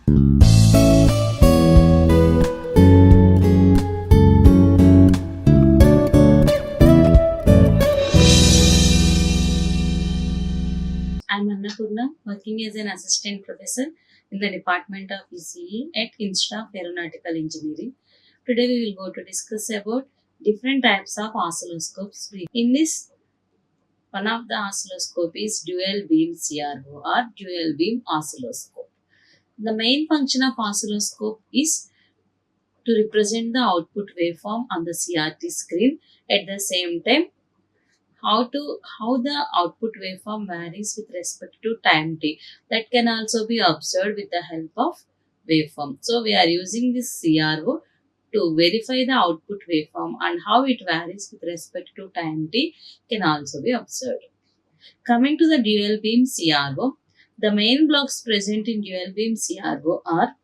I'm Annapurna, working as an assistant professor in the Department of ECE at Institute of Aeronautical Engineering. Today we will go to discuss about different types of oscilloscopes. In this, one of the oscilloscope is dual beam CRO or dual beam oscilloscope. The main function of oscilloscope is to represent the output waveform on the CRT screen. At the same time, how the output waveform varies with respect to time t, that can also be observed with the help of waveform. So we are using this CRO to verify the output waveform, and how it varies with respect to time t can also be observed. Coming to the dual beam CRO, the main blocks present in dual beam CRO are: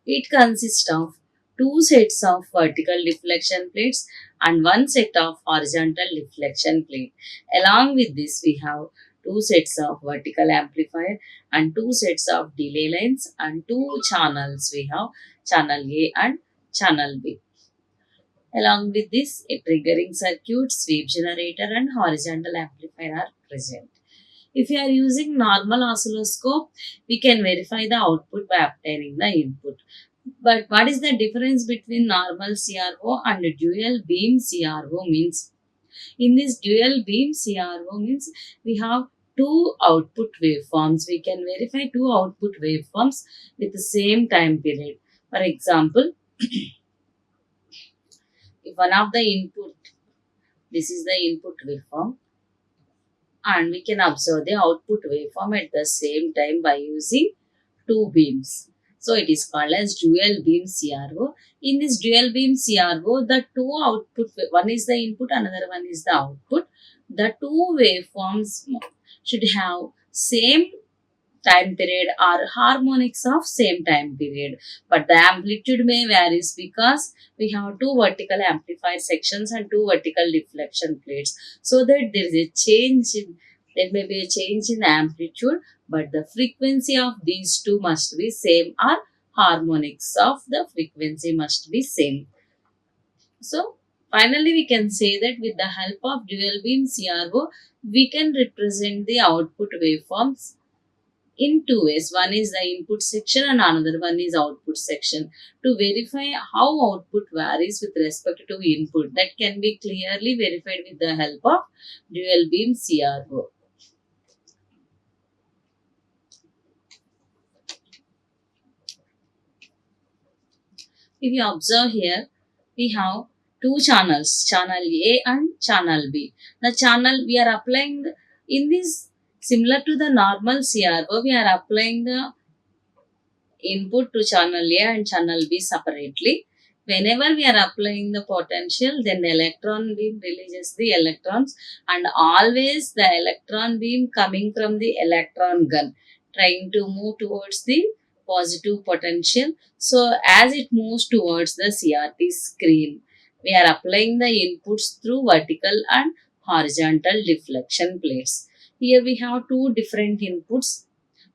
it consists of two sets of vertical deflection plates and one set of horizontal deflection plate. Along with this, we have two sets of vertical amplifier and two sets of delay lines and two channels. We have channel A and channel B. Along with this, a triggering circuit, sweep generator and horizontal amplifier are present. If you are using normal oscilloscope, we can verify the output by obtaining the input. But what is the difference between normal CRO and dual beam CRO means? In this dual beam CRO means we have two output waveforms. We can verify two output waveforms with the same time period. For example, if one of the input, this is the input waveform, and we can observe the output waveform at the same time by using two beams. So it is called as dual beam CRO. In this dual beam CRO, the two output, one is the input, another one is the output. The two waveforms should have same time period or harmonics of same time period, but the amplitude may varies because we have two vertical amplifier sections and two vertical deflection plates, so that there is a change in, there may be a change in amplitude, but the frequency of these two must be same, or harmonics of the frequency must be same. So finally we can say that with the help of dual beam CRO, we can represent the output waveforms in two ways. One is the input section and another one is output section. To verify how output varies with respect to input, that can be clearly verified with the help of dual beam CRO. If you observe here, we have two channels, channel A and channel B. The channel we are applying in this, similar to the normal CRO, we are applying the input to channel A and channel B separately. Whenever we are applying the potential, then the electron beam releases the electrons, and always the electron beam coming from the electron gun, trying to move towards the positive potential. So as it moves towards the CRT screen, we are applying the inputs through vertical and horizontal deflection plates. Here we have two different inputs.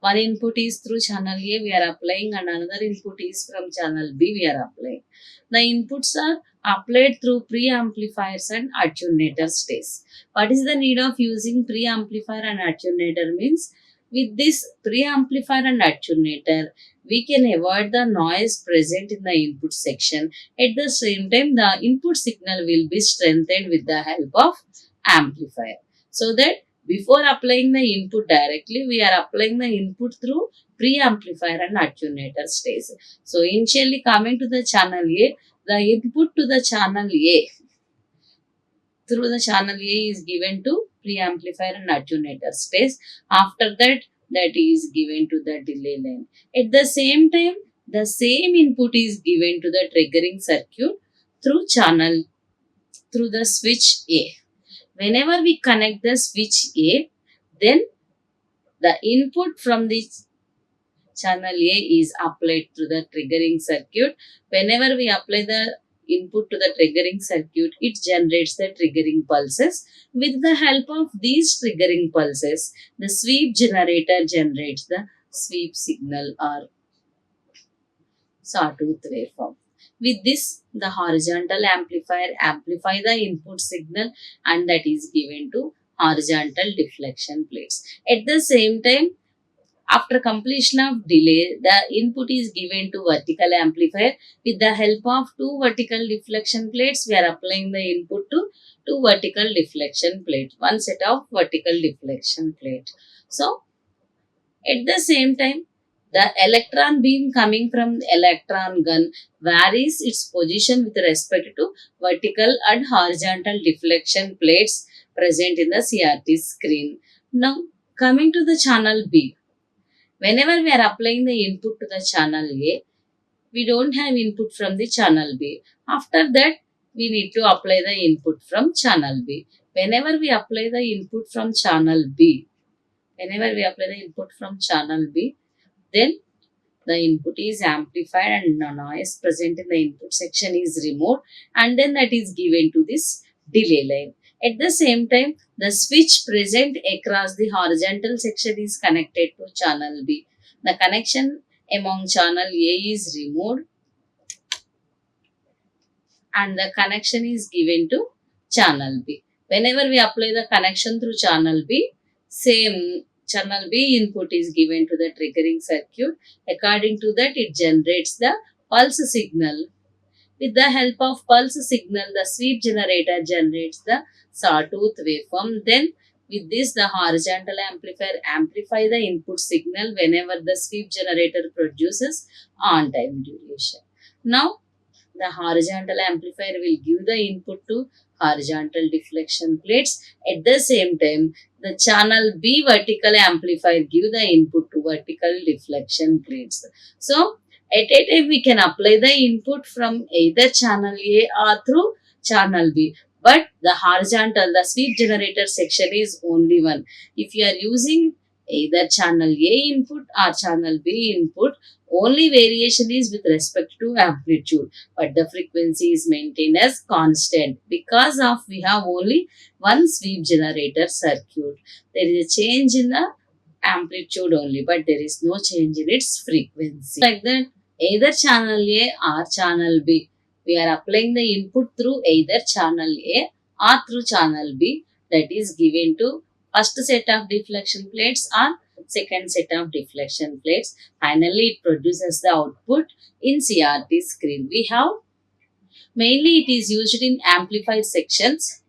One input is through channel A we are applying, and another input is from channel B we are applying. The inputs are applied through preamplifiers and attenuator stays. What is the need of using preamplifier and attenuator means? With this preamplifier and attenuator, we can avoid the noise present in the input section. At the same time, the input signal will be strengthened with the help of amplifier. So that before applying the input directly, we are applying the input through preamplifier and attenuator stays. So initially coming to the channel A, the input to the channel A through the channel A is given to preamplifier and attenuator stays. After that, that is given to the delay line. At the same time, the same input is given to the triggering circuit through channel, through the switch A. Whenever we connect the switch A, then the input from the channel A is applied to the triggering circuit. Whenever we apply the input to the triggering circuit, it generates the triggering pulses. With the help of these triggering pulses, the sweep generator generates the sweep signal or sawtooth waveform. With this, the horizontal amplifier amplify the input signal and that is given to horizontal deflection plates. At the same time, after completion of delay, the input is given to vertical amplifier. With the help of two vertical deflection plates, we are applying the input to two vertical deflection plate, one set of vertical deflection plate. So, at the same time, the electron beam coming from the electron gun varies its position with respect to vertical and horizontal deflection plates present in the CRT screen. Now, coming to the channel B. Whenever we are applying the input to the channel A, we don't have input from the channel B. After that, we need to apply the input from channel B. Whenever we apply the input from channel B, whenever we apply the input from channel B, then the input is amplified and the noise present in the input section is removed and then that is given to this delay line. At the same time, the switch present across the horizontal section is connected to channel B. The connection among channel A is removed and the connection is given to channel B. Whenever we apply the connection through channel B, same channel B input is given to the triggering circuit. According to that, it generates the pulse signal. With the help of pulse signal, the sweep generator generates the sawtooth waveform. Then, with this, the horizontal amplifier amplify the input signal whenever the sweep generator produces on-time duration. Now, the horizontal amplifier will give the input to horizontal deflection plates. At the same time, the channel B vertical amplifier give the input to vertical deflection plates. So, at a time we can apply the input from either channel A or through channel B. But the horizontal, the sweep generator section is only one. If you are using either channel A input or channel B input, only variation is with respect to amplitude, but the frequency is maintained as constant because of we have only one sweep generator circuit. There is a change in the amplitude only, but there is no change in its frequency. Like that, either channel A or channel B, we are applying the input through either channel A or through channel B, that is given to first set of deflection plates or second set of deflection plates. Finally, it produces the output in CRT screen. We have mainly it is used in amplified sections.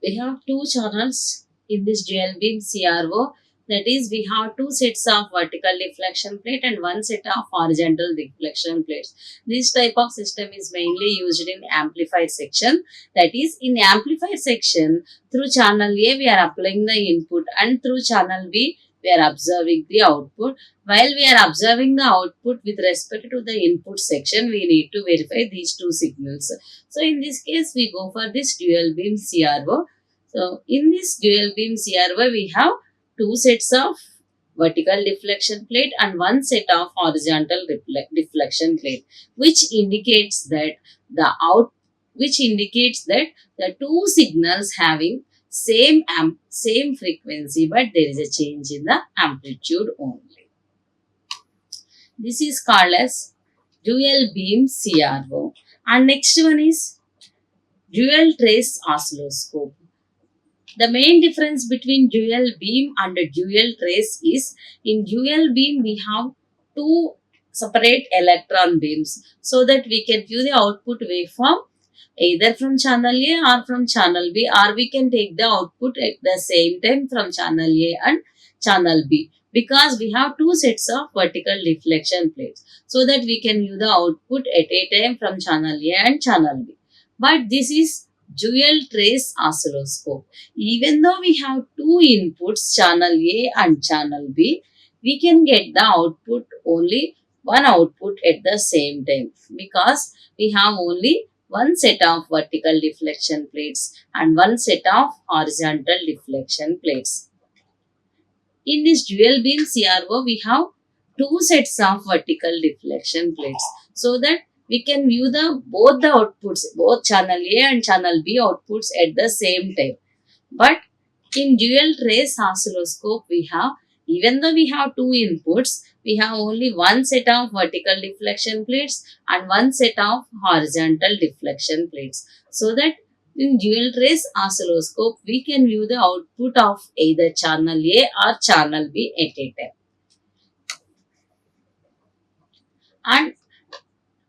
We have two channels in this dual beam CRO. That is, we have two sets of vertical deflection plate and one set of horizontal deflection plates. This type of system is mainly used in amplified section. That is, in amplified section, through channel A, we are applying the input and through channel B, we are observing the output. While we are observing the output with respect to the input section, we need to verify these two signals. So, in this case, we go for this dual beam CRO. So, in this dual beam CRO, we have two sets of vertical deflection plate and one set of horizontal deflection plate, which indicates that the two signals having same frequency, but there is a change in the amplitude only. This is called as dual beam CRO. And next one is dual trace oscilloscope. The main difference between dual beam and dual trace is in dual beam we have two separate electron beams so that we can view the output waveform either from channel A or from channel B, or we can take the output at the same time from channel A and channel B, because we have two sets of vertical deflection plates so that we can view the output at a time from channel A and channel B. But this is dual trace oscilloscope. Even though we have two inputs, channel A and channel B, we can get the output only one output at the same time because we have only one set of vertical deflection plates and one set of horizontal deflection plates. In this dual beam CRO, we have two sets of vertical deflection plates so that we can view both the outputs, both channel A and channel B outputs at the same time. But in dual trace oscilloscope, we have Even though we have two inputs, we have only one set of vertical deflection plates and one set of horizontal deflection plates. So that in dual trace oscilloscope, we can view the output of either channel A or channel B at a time. And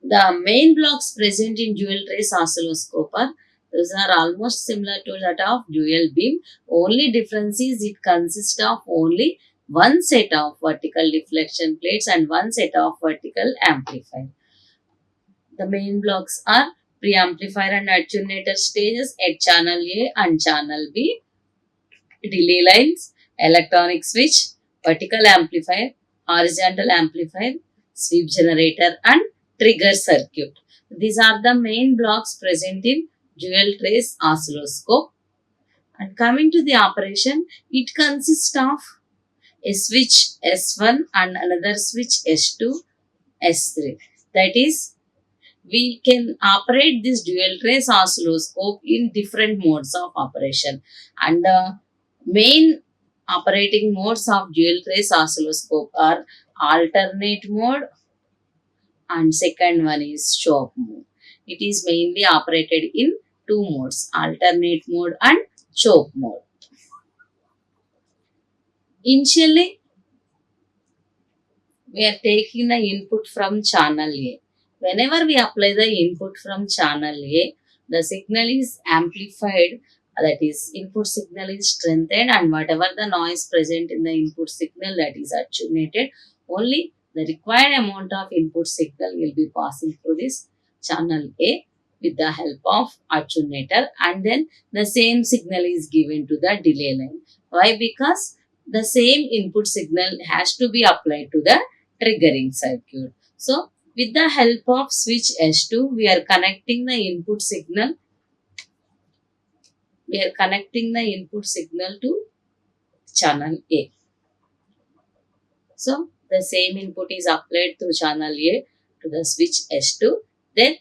the main blocks present in dual trace oscilloscope are those are almost similar to that of dual beam. Only difference is it consists of only one set of vertical deflection plates and one set of vertical amplifier. The main blocks are preamplifier and attenuator stages at channel A and channel B, delay lines, electronic switch, vertical amplifier, horizontal amplifier, sweep generator and trigger circuit. These are the main blocks present in dual trace oscilloscope. And coming to the operation, it consists of a switch S1 and another switch S2, S3. That is, we can operate this dual trace oscilloscope in different modes of operation. And the main operating modes of dual trace oscilloscope are alternate mode and second one is choke mode. It is mainly operated in two modes, alternate mode and choke mode. Initially, we are taking the input from channel A. Whenever we apply the input from channel A, the signal is amplified, that is, input signal is strengthened, and whatever the noise present in the input signal, that is attenuated. Only the required amount of input signal will be passing through this channel A with the help of attenuator, and then the same signal is given to the delay line. Why? Because the same input signal has to be applied to the triggering circuit. So, with the help of switch S2, we are connecting the input signal. We are connecting the input signal to channel A. So, the same input is applied through channel A to the switch S2. Then,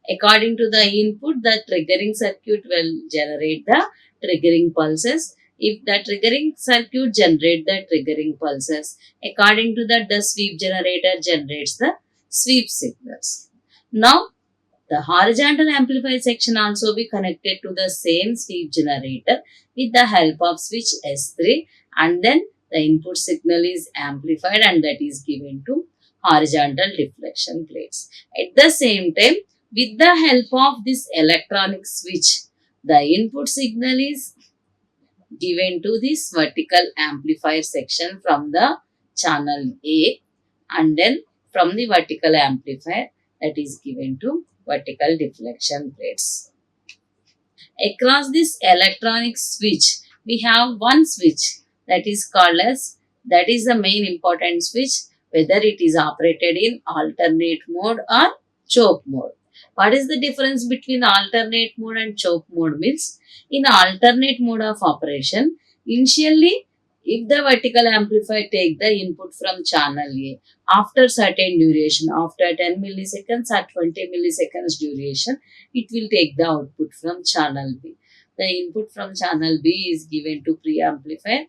according to the input, the triggering circuit will generate the triggering pulses. If the triggering circuit generates the triggering pulses, according to that, the sweep generator generates the sweep signals. Now, the horizontal amplifier section also be connected to the same sweep generator with the help of switch S3, and then the input signal is amplified and that is given to horizontal deflection plates. At the same time, with the help of this electronic switch, the input signal is given to this vertical amplifier section from the channel A, and then from the vertical amplifier that is given to vertical deflection plates. Across this electronic switch, we have one switch that is called as, that is the main important switch, whether it is operated in alternate mode or choke mode. What is the difference between alternate mode and choke mode means? In alternate mode of operation, initially, if the vertical amplifier take the input from channel A, after certain duration, after 10 milliseconds or 20 milliseconds duration, it will take the output from channel B. The input from channel B is given to preamplifier.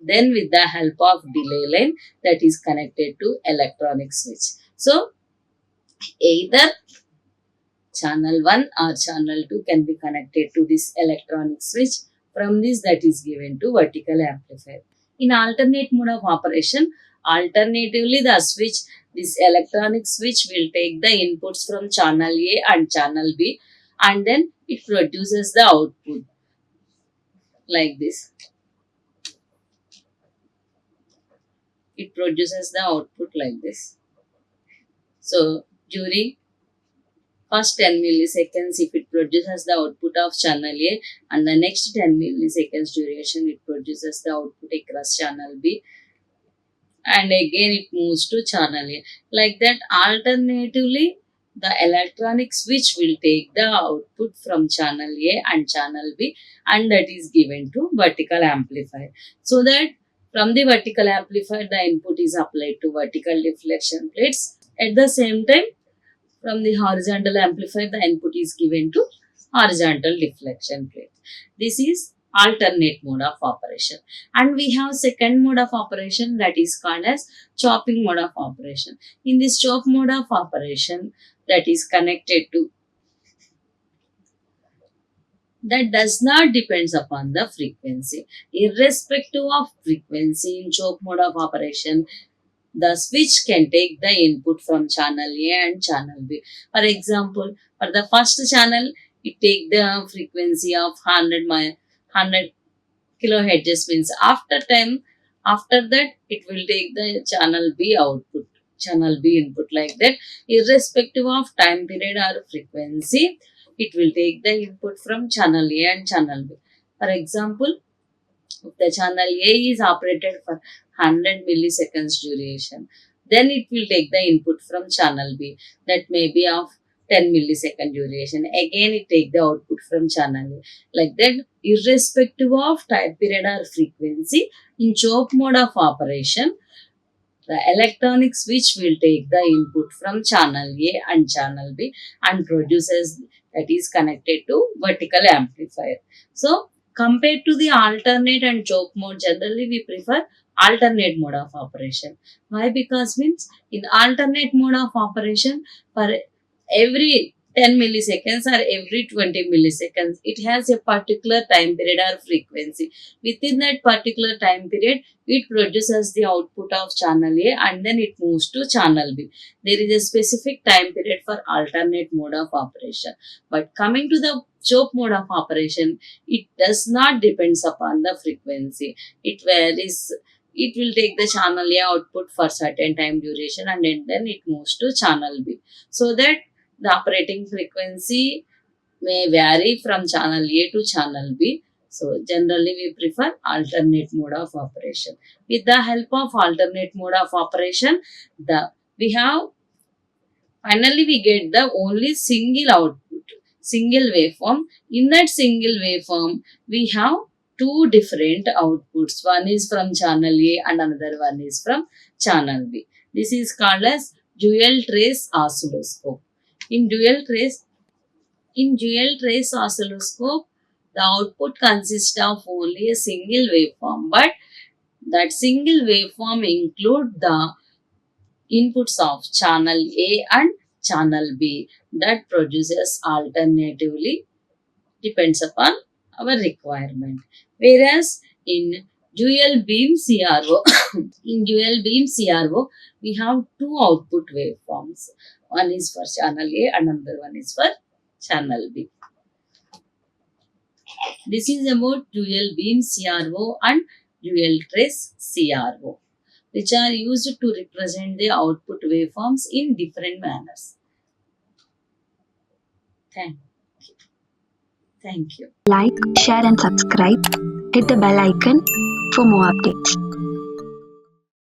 Then with the help of delay line that is connected to electronic switch. So, either channel 1 or channel 2 can be connected to this electronic switch. From this that is given to vertical amplifier. In alternate mode of operation, alternatively the switch, this electronic switch will take the inputs from channel A and channel B, and then it produces the output like this. It produces the output like this. So, during first 10 milliseconds, if it produces the output of channel A, and the next 10 milliseconds duration, it produces the output across channel B, and again it moves to channel A. Like that, alternatively, the electronic switch will take the output from channel A and channel B, and that is given to vertical amplifier. So that from the vertical amplifier, the input is applied to vertical deflection plates. At the same time, from the horizontal amplifier, the input is given to horizontal deflection plate. This is alternate mode of operation. And we have second mode of operation, that is called as chopping mode of operation. In this chop mode of operation, that is connected to, that does not depends upon the frequency. Irrespective of frequency, in chop mode of operation, the switch can take the input from channel A and channel B. For example, for the first channel, it take the frequency of 100 kilohertz, means after that it will take the channel B output, channel B input, like that. Irrespective of time period or frequency, it will take the input from channel A and channel B. For example, if the channel A is operated for 100 milliseconds duration, then it will take the input from channel B, that may be of 10 millisecond duration. Again, it take the output from channel A. Like that, irrespective of time period or frequency, in choke mode of operation, the electronic switch will take the input from channel A and channel B and produces, that is connected to vertical amplifier. So, compared to the alternate and choke mode, generally we prefer alternate mode of operation. Why? Because means in alternate mode of operation, for every 10 milliseconds or every 20 milliseconds, it has a particular time period or frequency. Within that particular time period, it produces the output of channel A and then it moves to channel B. There is a specific time period for alternate mode of operation. But coming to the choke mode of operation, it does not depends upon the frequency. It varies. It will take the channel A output for certain time duration and then it moves to channel B. So that the operating frequency may vary from channel A to channel B. So generally we prefer alternate mode of operation. With the help of alternate mode of operation, we have finally we get the only single output, single waveform. In that single waveform, we have two different outputs. One is from channel A and another one is from channel B. This is called as dual trace oscilloscope. In dual trace oscilloscope, the output consists of only a single waveform, but that single waveform include the inputs of channel A and channel B that produces alternatively, depends upon our requirement. Whereas in dual beam CRO, in dual beam CRO, we have two output waveforms. One is for channel A and another one is for channel B. This is about dual beam CRO and dual trace CRO, which are used to represent the output waveforms in different manners. Thank you. Thank you. Like, share and subscribe. Hit the bell icon for more updates.